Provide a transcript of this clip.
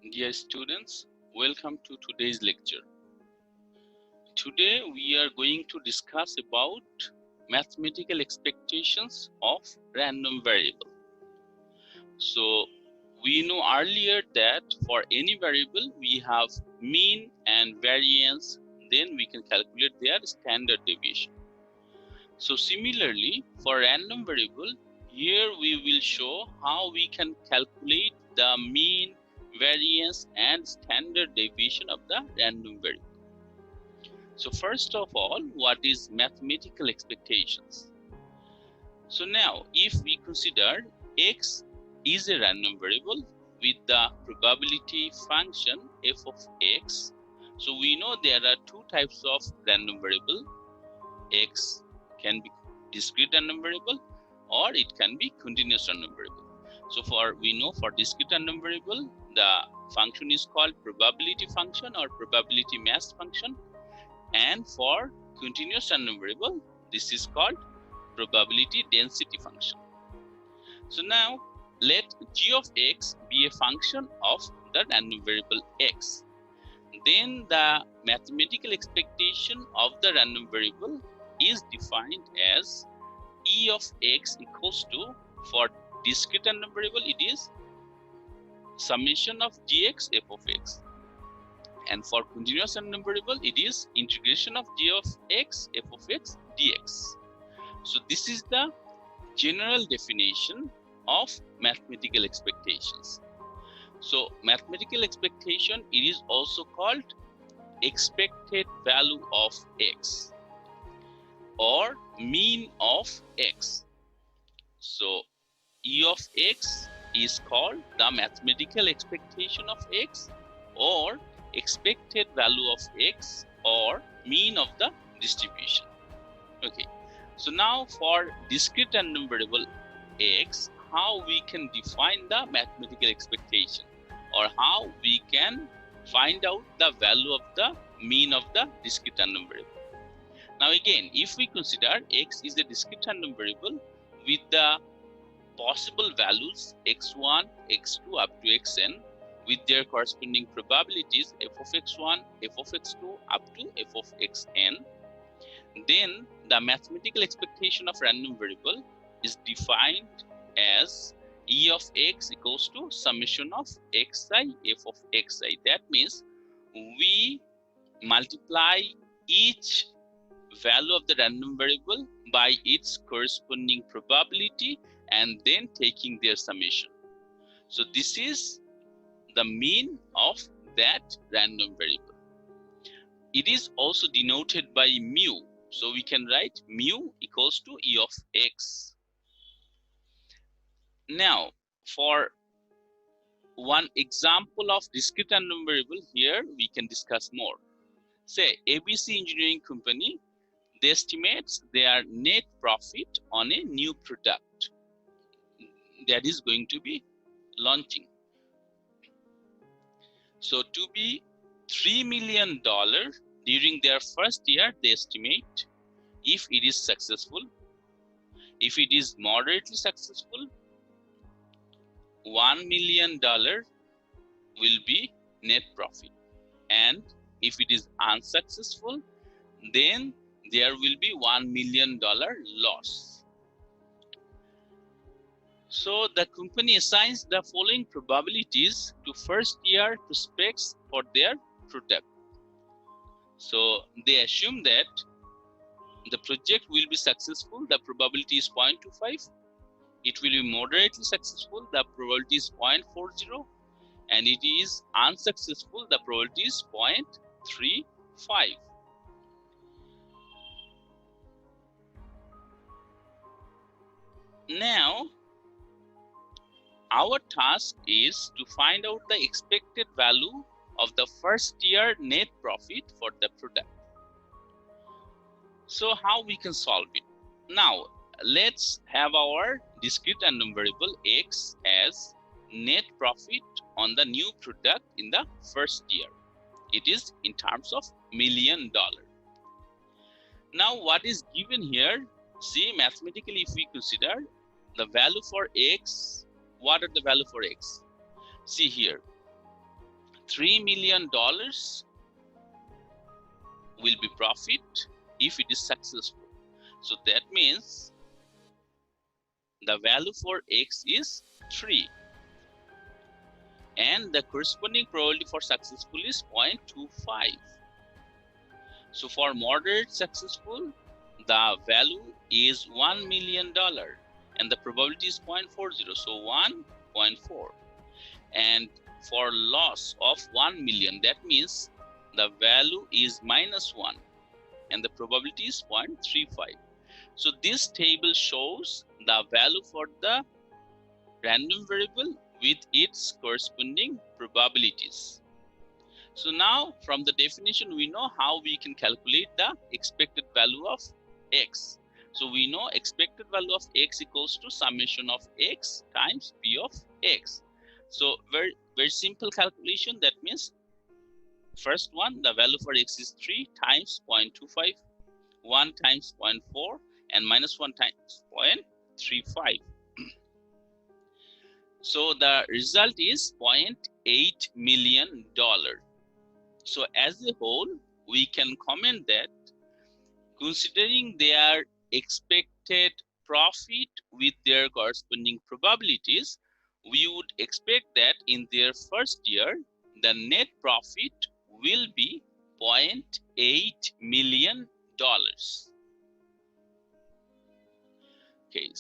Dear students, welcome to today's lecture. Today we are going to discuss about mathematical expectations of random variable. So we know earlier that for any variable we have mean and variance, then we can calculate their standard deviation. So similarly, for random variable, here we will show how we can calculate the mean, variance and standard deviation of the random variable. So first of all, what is mathematical expectations? So now if we consider x is a random variable with the probability function f of x, so we know there are two types of random variable. X can be discrete random variable or it can be continuous random variable. So we know for discrete random variable, the function is called probability function or probability mass function, and for continuous random variable, this is called probability density function. So now let g of x be a function of the random variable x. Then the mathematical expectation of the random variable is defined as e of x equals to, for discrete random variable it is summation of gx f of x, and for continuous random variable it is integration of g of x f of x dx. So this is the general definition of mathematical expectations. So mathematical expectation, it is also called expected value of x or mean of x. So e of x is called the mathematical expectation of x or expected value of x or mean of the distribution. Okay, so now for discrete random variable x, how we can define the mathematical expectation or how we can find out the value of the mean of the discrete random variable. Now again, if we consider x is a discrete random variable with the possible values x1, x2 up to xn with their corresponding probabilities f of x1, f of x2 up to f of xn, then the mathematical expectation of random variable is defined as e of x equals to summation of xi f of xi. That means we multiply each value of the random variable by its corresponding probability and then taking their summation. So this is the mean of that random variable. It is also denoted by mu. So we can write mu equals to e of x. Now for one example of discrete random variable, here we can discuss more. Say ABC Engineering Company, they estimates their net profit on a new product that is going to be launching. So to be $3 million during their first year, they estimate, if it is successful. If it is moderately successful, $1 million will be net profit. And if it is unsuccessful, then there will be $1 million loss. So the company assigns the following probabilities to first year prospects for their product. So they assume that the project will be successful, the probability is 0.25. It will be moderately successful, the probability is 0.40. And it is unsuccessful, the probability is 0.35. Now, our task is to find out the expected value of the first year net profit for the product. So how we can solve it? Now, let's have our discrete random variable x as net profit on the new product in the first year. It is in terms of $1 million. Now what is given here? See, mathematically if we consider the value for x, what are the value for x? See here, $3 million will be profit if it is successful. So that means the value for X is 3. And the corresponding probability for successful is 0.25. So for moderate successful, the value is $1 million and the probability is 0.40, so 1.4. And for loss of 1 million, that means the value is -1 and the probability is 0.35. So this table shows the value for the random variable with its corresponding probabilities. So now from the definition, we know how we can calculate the expected value of X. So we know expected value of X equals to summation of X times P of X. So very simple calculation. That means first one, the value for X is 3 times 0.25, 1 times 0.4 and -1 times 0.35. So the result is $0.8 million. So as a whole, we can comment that considering their expected profit with their corresponding probabilities, we would expect that in their first year, the net profit will be $0.8 million. Okay.